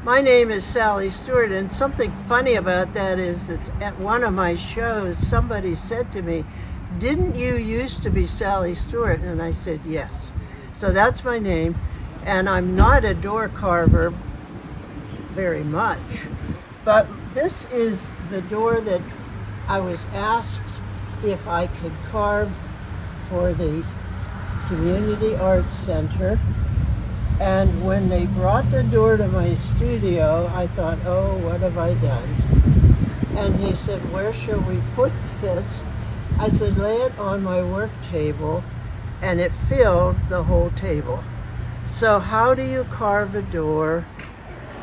My name is Sally Stewart, and something funny about that is it's at one of my shows, somebody said to me, "Didn't you used to be Sally Stewart?" And I said, "Yes." So that's my name, and I'm not a door carver very much, but this is the door that I was asked if I could carve for the Community Arts Center. And when they brought the door to my studio, I thought, oh, what have I done? And he said, where shall we put this? I said, lay it on my work table, and it filled the whole table. So how do you carve a door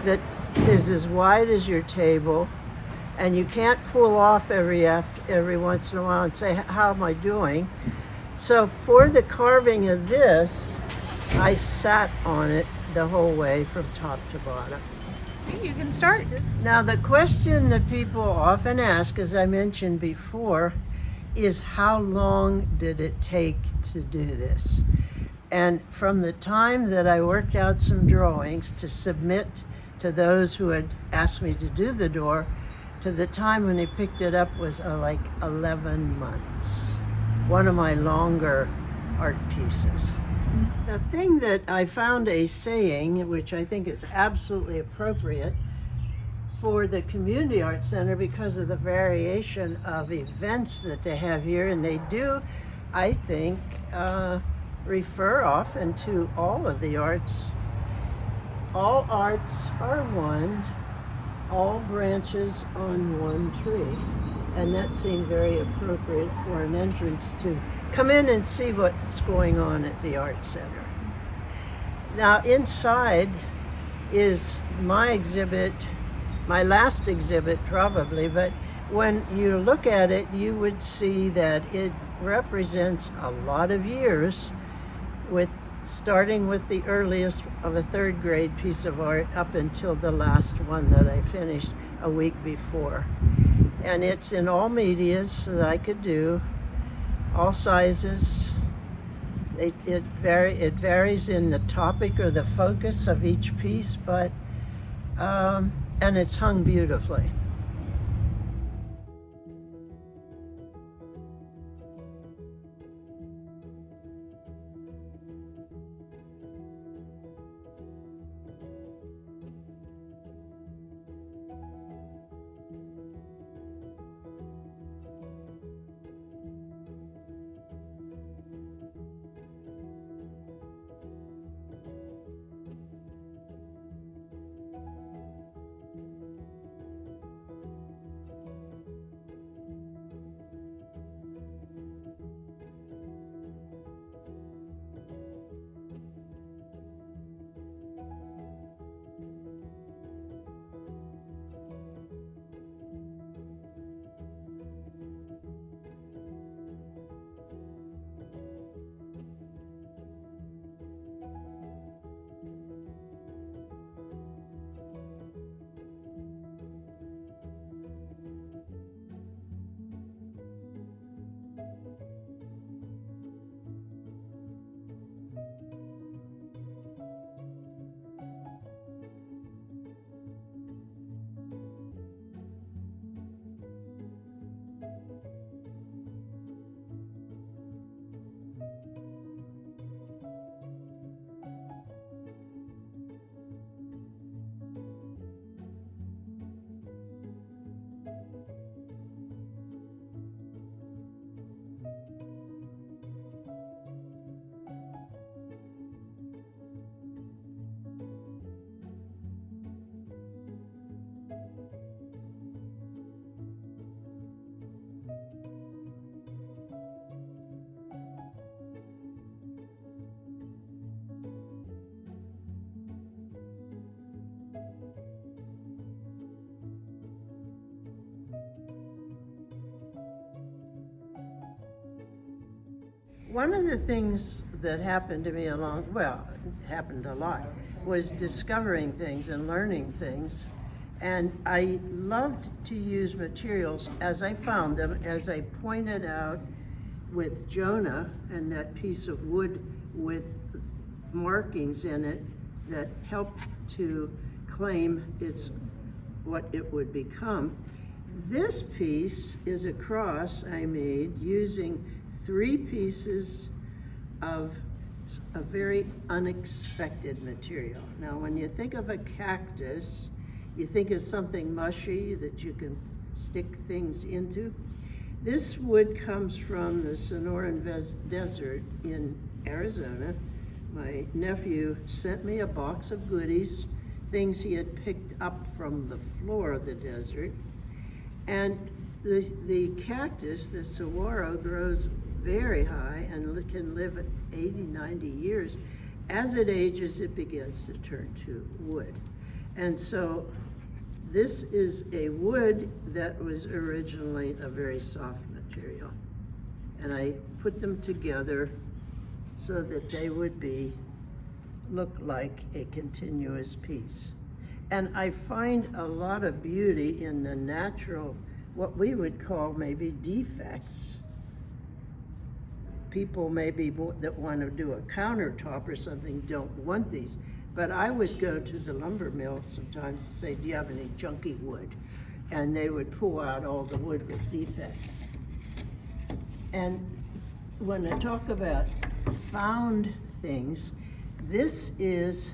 that is as wide as your table, and you can't pull off every once in a while and say, how am I doing? So for the carving of this, I sat on it the whole way from top to bottom. You can start. Now, the question that people often ask, as I mentioned before, is how long did it take to do this? And from the time that I worked out some drawings to submit to those who had asked me to do the door, to the time when they picked it up was like 11 months. One of my longer art pieces. The thing that I found a saying, which I think is absolutely appropriate for the Community Arts Center because of the variation of events that they have here, and they do, I think, refer often to all of the arts. All arts are one, all branches on one tree. And that seemed very appropriate for an entrance to come in and see what's going on at the Art Center. Now, inside is my exhibit, my last exhibit probably, but when you look at it, you would see that it represents a lot of years, starting with the earliest of a third grade piece of art up until the last one that I finished a week before. And it's in all medias that I could do, all sizes. It varies in the topic or the focus of each piece, but and it's hung beautifully. One of the things that happened to me it happened a lot, was discovering things and learning things. And I loved to use materials as I found them, as I pointed out with Jonah and that piece of wood with markings in it that helped to claim it's what it would become. This piece is a cross I made using 3 pieces of a very unexpected material. Now, when you think of a cactus, you think of something mushy that you can stick things into. This wood comes from the Sonoran Desert in Arizona. My nephew sent me a box of goodies, things he had picked up from the floor of the desert. And the cactus, the saguaro, grows very high and can live at 80, 90 years. As it ages, it begins to turn to wood. And so this is a wood that was originally a very soft material. And I put them together so that they would look like a continuous piece. And I find a lot of beauty in the natural, what we would call maybe defects. People maybe that want to do a countertop or something don't want these. But I would go to the lumber mill sometimes and say, do you have any junky wood? And they would pull out all the wood with defects. And when I talk about found things, this is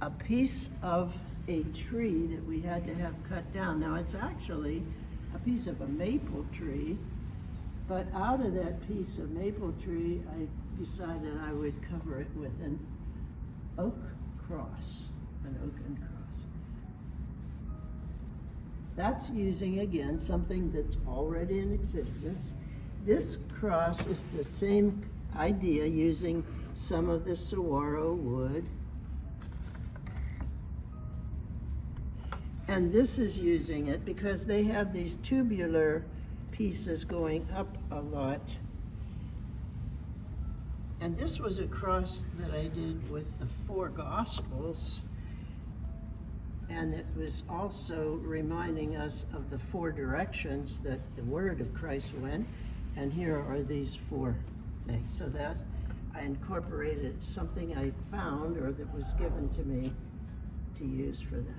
a piece of a tree that we had to have cut down. Now, it's actually a piece of a maple tree, but out of that piece of maple tree, I decided I would cover it with an oak cross, an oaken cross. That's using, again, something that's already in existence. This cross is the same idea, using some of the saguaro wood. And this is using it because they have these tubular pieces going up a lot. And this was a cross that I did with the 4 Gospels. And it was also reminding us of the 4 directions that the word of Christ went. And here are these 4 things. So that I incorporated something I found or that was given to me to use for that.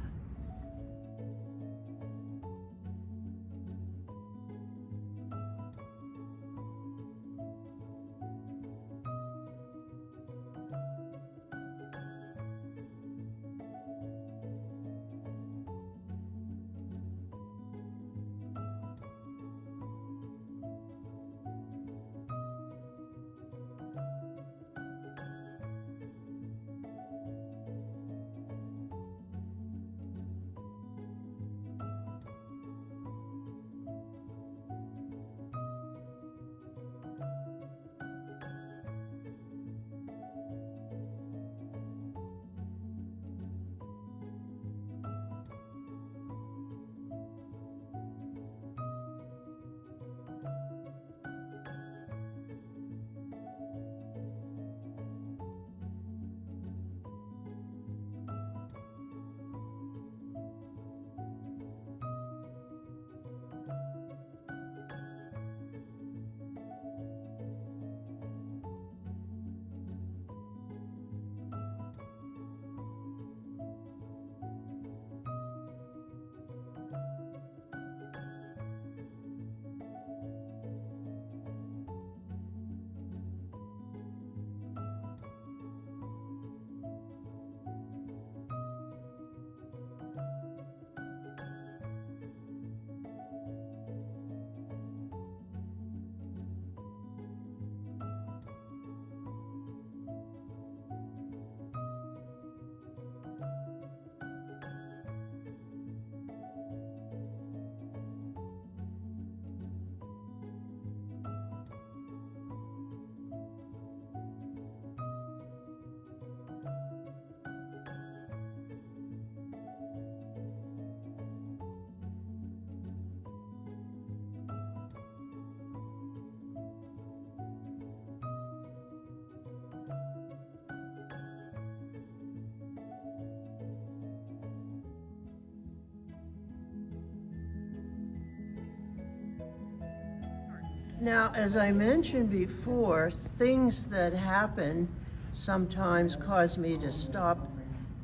Now, as I mentioned before, things that happen sometimes cause me to stop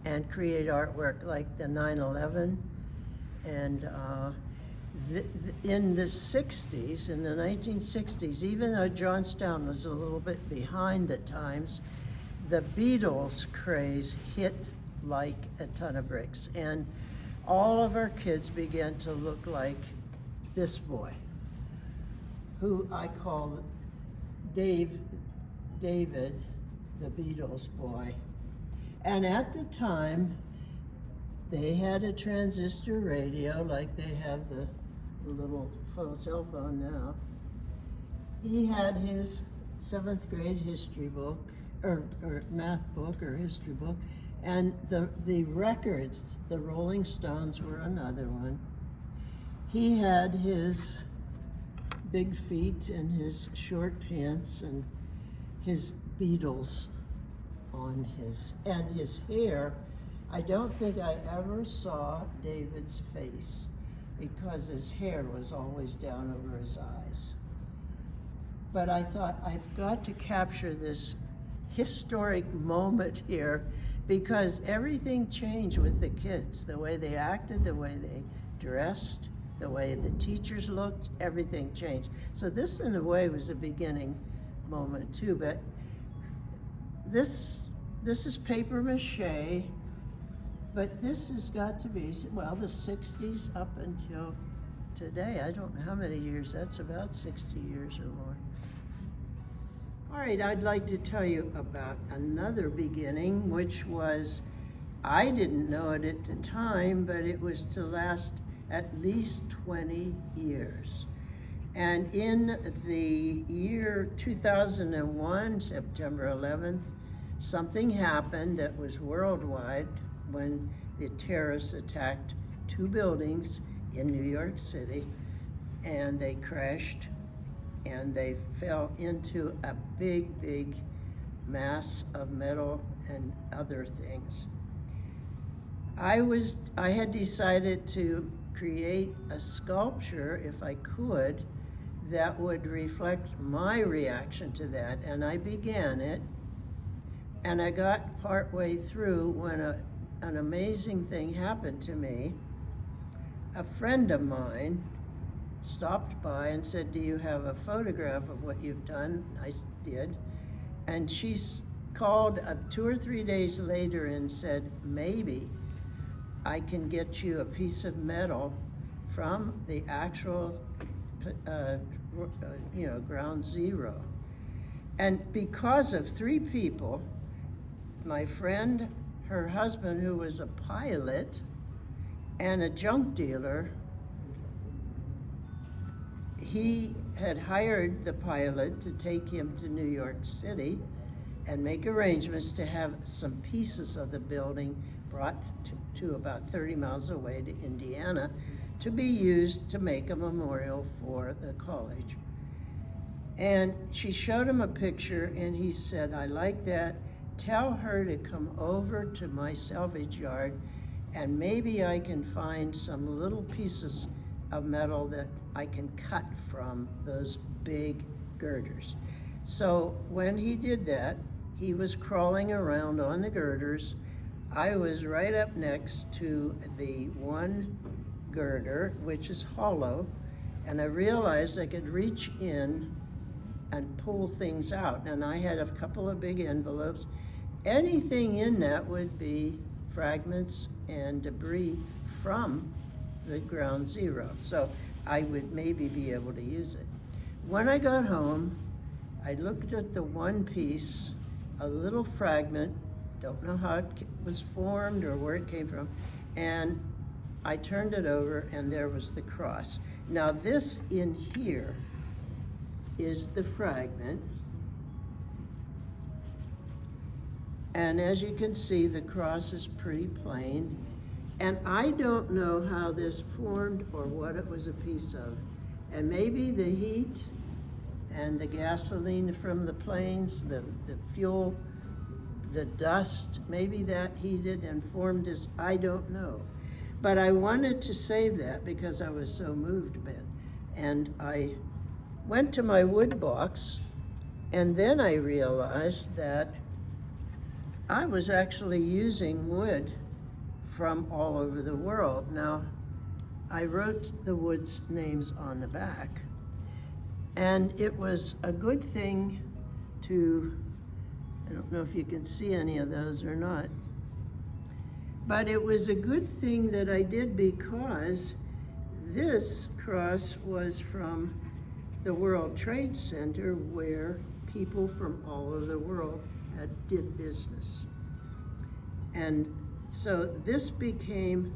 and create artwork like the 9/11. And in the 60s, in the 1960s, even though Johnstown was a little bit behind at times, the Beatles craze hit like a ton of bricks. And all of our kids began to look like this boy, who I call David, the Beatles boy. And at the time, they had a transistor radio like they have the little cell phone now. He had his 7th grade history book, or math book, or history book, and the records, the Rolling Stones were another one. He had his big feet and his short pants and his Beatles on and his hair. I don't think I ever saw David's face because his hair was always down over his eyes. But I thought, I've got to capture this historic moment here because everything changed with the kids. The way they acted, the way they dressed, the way the teachers looked, everything changed. So this, in a way, was a beginning moment too. But this is paper mache, but this has got to be, well, the 60s up until today. I don't know how many years, that's about 60 years or more. All right, I'd like to tell you about another beginning, which was, I didn't know it at the time, but it was to last at least 20 years. And in the year 2001, September 11th, something happened that was worldwide when the terrorists attacked 2 buildings in New York City, and they crashed and they fell into a big, big mass of metal and other things. I had decided to create a sculpture, if I could, that would reflect my reaction to that, and I began it. And I got partway through when an amazing thing happened to me. A friend of mine stopped by and said, "Do you have a photograph of what you've done?" I did. And she called 2 or 3 days later and said, "Maybe I can get you a piece of metal from the actual, ground zero." And because of 3 people, my friend, her husband, who was a pilot, and a junk dealer, he had hired the pilot to take him to New York City and make arrangements to have some pieces of the building brought to about 30 miles away to Indiana to be used to make a memorial for the college. And she showed him a picture and he said, "I like that. Tell her to come over to my salvage yard and maybe I can find some little pieces of metal that I can cut from those big girders." So when he did that, he was crawling around on the girders. I was right up next to the one girder, which is hollow, and I realized I could reach in and pull things out. And I had a couple of big envelopes. Anything in that would be fragments and debris from the ground zero. So I would maybe be able to use it. When I got home, I looked at the one piece, a little fragment, don't know how it was formed or where it came from, and I turned it over and there was the cross. Now this in here is the fragment. And as you can see, the cross is pretty plain. And I don't know how this formed or what it was a piece of. And maybe the heat and the gasoline from the planes, the fuel, the dust, maybe that heated and formed this, I don't know. But I wanted to save that because I was so moved by it. And I went to my wood box, and then I realized that I was actually using wood from all over the world. Now, I wrote the wood's names on the back, and it was a good thing to, I don't know if you can see any of those or not, but it was a good thing that I did because this cross was from the World Trade Center where people from all over the world did business. And so this became,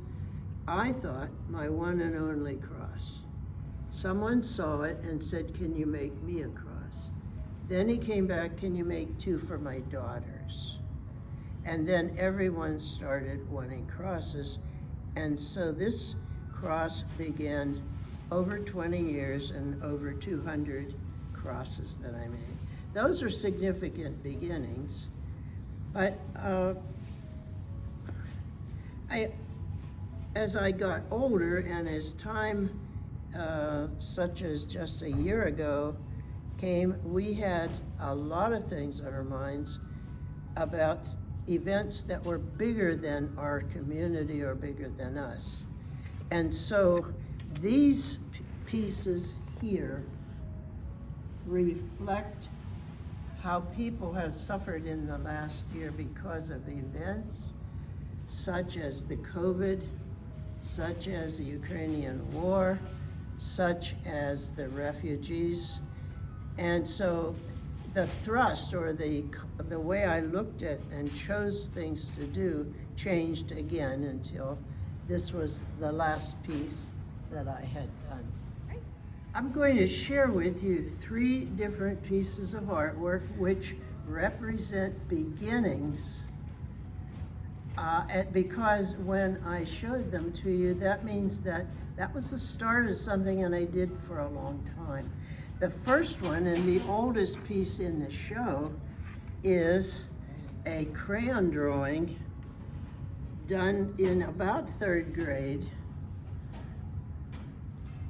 I thought, my one and only cross. Someone saw it and said, can you make me a cross? Then he came back, can you make 2 for my daughters? And then everyone started wanting crosses. And so this cross began over 20 years and over 200 crosses that I made. Those are significant beginnings. But as I got older and as time, such as just a year ago, came, we had a lot of things on our minds about events that were bigger than our community or bigger than us. And so these pieces here reflect how people have suffered in the last year because of events such as the COVID, such as the Ukrainian war, such as the refugees. And so the thrust or the way I looked at and chose things to do changed again until this was the last piece that I had done. I'm going to share with you 3 different pieces of artwork which represent beginnings. Because when I showed them to you, that means that was the start of something and I did for a long time. The first one and the oldest piece in the show is a crayon drawing done in about 3rd grade.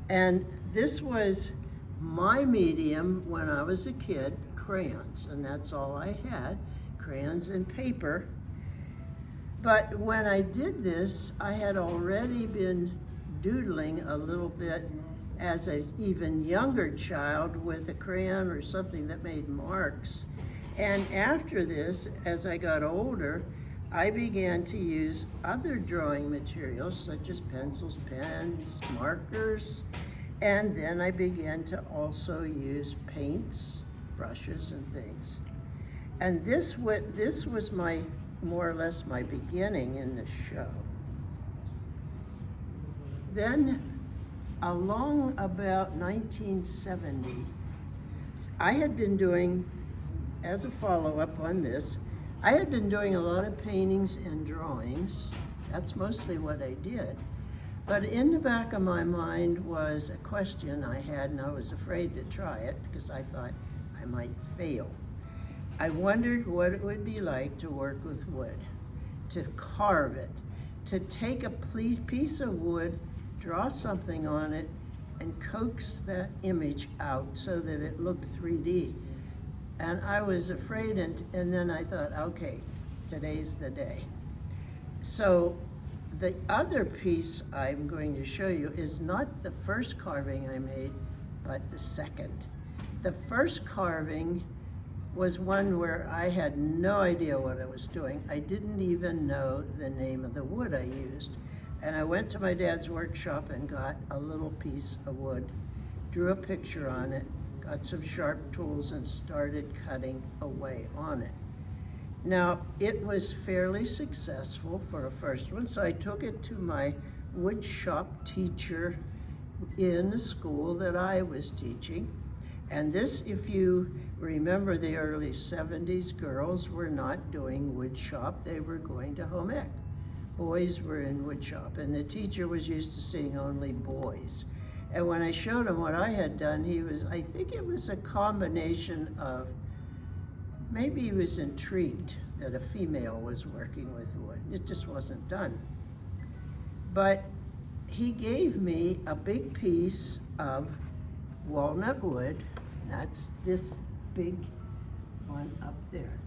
And this was my medium when I was a kid, crayons, and that's all I had, crayons and paper. But when I did this, I had already been doodling a little bit as an even younger child with a crayon or something that made marks. And after this, as I got older, I began to use other drawing materials such as pencils, pens, markers, and then I began to also use paints, brushes, and things. And this was my, more or less my beginning in the show. Then along about 1970, I had been doing, as a follow-up on this, I had been doing a lot of paintings and drawings. That's mostly what I did. But in the back of my mind was a question I had, and I was afraid to try it because I thought I might fail. I wondered what it would be like to work with wood, to carve it, to take a piece of wood, draw something on it, and coax that image out so that it looked 3D. And I was afraid, and then I thought, okay, today's the day. So the other piece I'm going to show you is not the first carving I made, but the second. The first carving was one where I had no idea what I was doing. I didn't even know the name of the wood I used. And I went to my dad's workshop and got a little piece of wood, drew a picture on it, got some sharp tools and started cutting away on it. Now, it was fairly successful for a first one, so I took it to my wood shop teacher in the school that I was teaching. And this, if you remember the early 70s, girls were not doing wood shop, they were going to home ec. Boys were in wood shop, and the teacher was used to seeing only boys. And when I showed him what I had done, I think it was a combination of, maybe he was intrigued that a female was working with wood. It just wasn't done. But he gave me a big piece of walnut wood. That's this big one up there.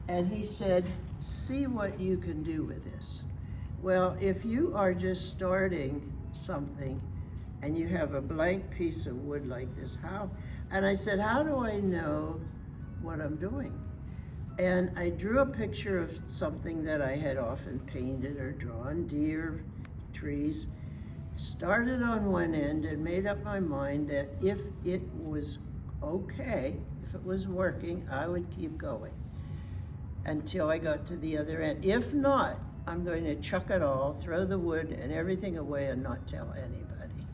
And he said, see what you can do with this. Well, if you are just starting something and you have a blank piece of wood like this, and I said, how do I know what I'm doing? And I drew a picture of something that I had often painted or drawn, deer, trees, started on one end and made up my mind that if it was okay, if it was working, I would keep going until I got to the other end. If not, I'm going to chuck it all, throw the wood and everything away and not tell anybody.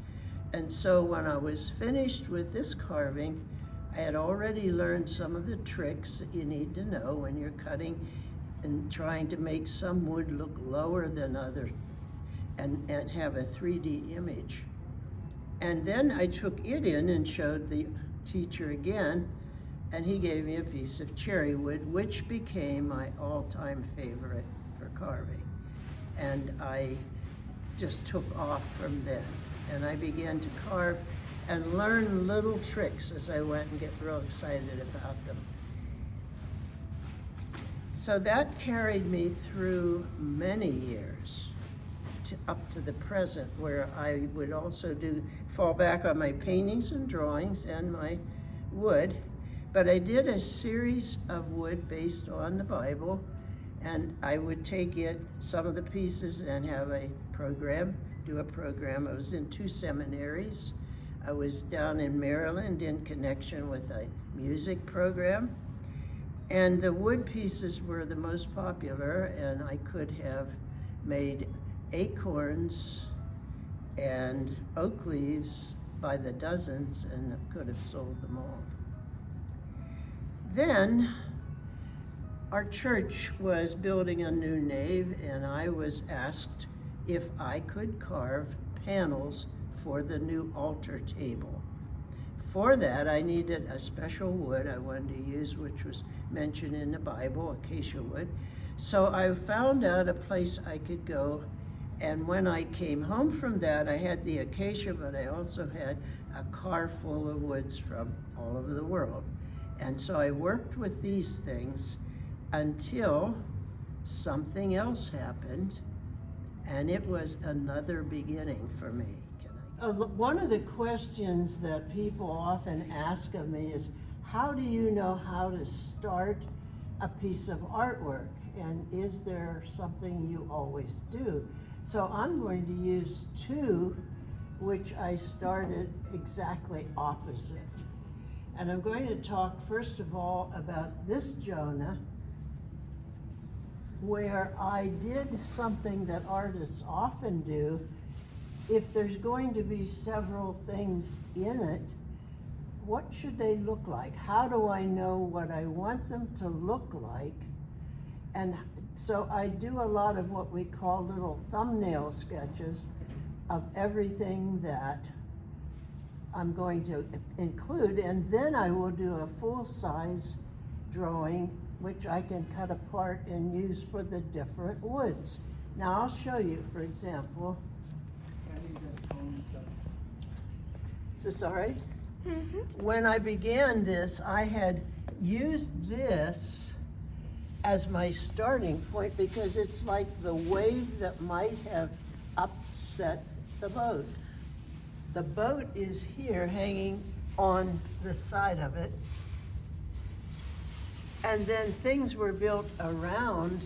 And so when I was finished with this carving, I had already learned some of the tricks that you need to know when you're cutting and trying to make some wood look lower than other and have a 3D image. And then I took it in and showed the teacher again, and he gave me a piece of cherry wood, which became my all-time favorite for carving. And I just took off from then. And I began to carve and learn little tricks as I went and get real excited about them. So that carried me through many years up to the present, where I would also fall back on my paintings and drawings and my wood. But I did a series of wood based on the Bible, and I would take some of the pieces and have do a program. I was in 2 seminaries. I was down in Maryland in connection with a music program, and the wood pieces were the most popular, and I could have made acorns and oak leaves by the dozens and could have sold them all. Then our church was building a new nave, and I was asked if I could carve panels for the new altar table. For that, I needed a special wood I wanted to use, which was mentioned in the Bible, acacia wood. So I found out a place I could go, and when I came home from that, I had the acacia, but I also had a car full of woods from all over the world. And so I worked with these things until something else happened, and it was another beginning for me. One of the questions that people often ask of me is, how do you know how to start a piece of artwork? And is there something you always do? So I'm going to use 2, which I started exactly opposite. And I'm going to talk first of all about this Jonah, where I did something that artists often do. If there's going to be several things in it, what should they look like? How do I know what I want them to look like? And so I do a lot of what we call little thumbnail sketches of everything that I'm going to include, and then I will do a full-size drawing, which I can cut apart and use for the different woods. Now I'll show you, for example. Is this all right? Mm-hmm. When I began this, I had used this as my starting point because it's like the wave that might have upset the boat. The boat is here hanging on the side of it. And then things were built around.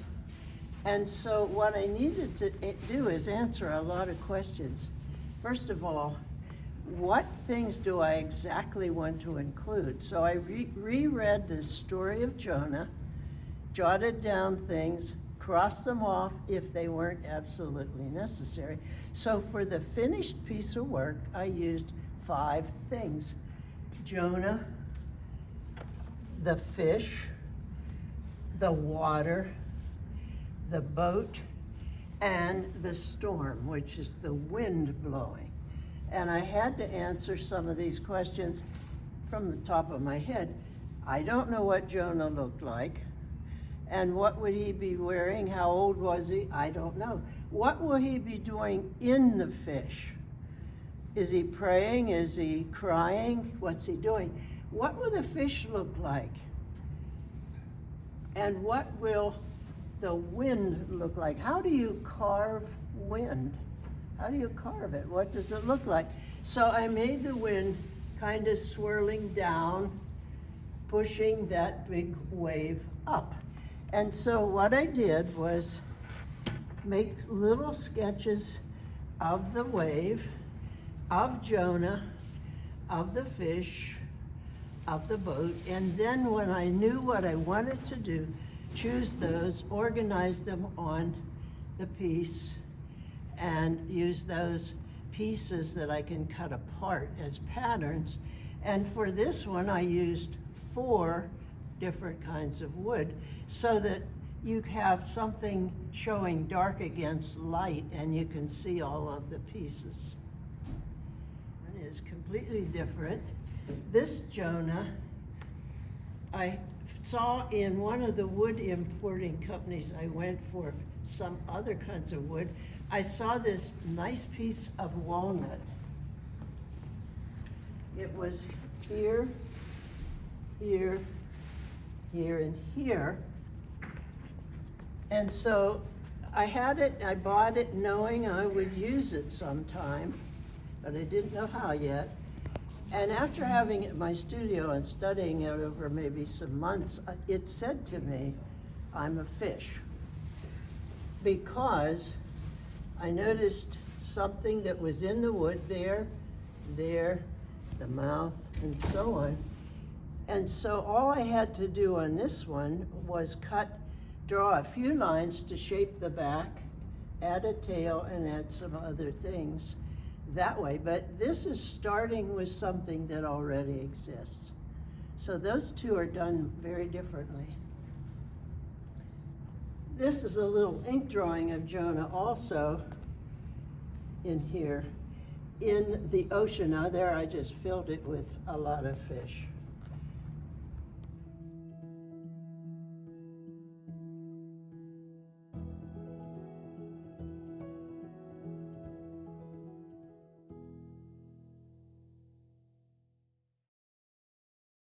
And so what I needed to do is answer a lot of questions. First of all, what things do I exactly want to include? So I reread the story of Jonah, jotted down things, crossed them off if they weren't absolutely necessary. So for the finished piece of work, I used 5 things: Jonah, the fish, the water, the boat, and the storm, which is the wind blowing. And I had to answer some of these questions from the top of my head. I don't know what Jonah looked like. And what would he be wearing? How old was he? I don't know. What will he be doing in the fish? Is he praying? Is he crying? What's he doing? What will the fish look like? And what will the wind look like? How do you carve wind? How do you carve it? What does it look like? So I made the wind kind of swirling down, pushing that big wave up. And so what I did was make little sketches of the wave, of Jonah, of the fish, of the boat, and then when I knew what I wanted to do, choose those, organize them on the piece, and use those pieces that I can cut apart as patterns. And for this one, I used 4 different kinds of wood so that you have something showing dark against light and you can see all of the pieces. It is completely different. This Jonah, I saw in one of the wood importing companies I went for some other kinds of wood. I saw this nice piece of walnut. It was here, here, here, and here. And so I had it, I bought it knowing I would use it sometime, but I didn't know how yet. And after having it in my studio and studying it over maybe some months, it said to me, I'm a fish. Because I noticed something that was in the wood there, the mouth, and so on. And so all I had to do on this one was draw a few lines to shape the back, add a tail, and add some other things that way. But this is starting with something that already exists. So those two are done very differently. This is a little ink drawing of Jonah also in here in the ocean. Now there I just filled it with a lot of fish.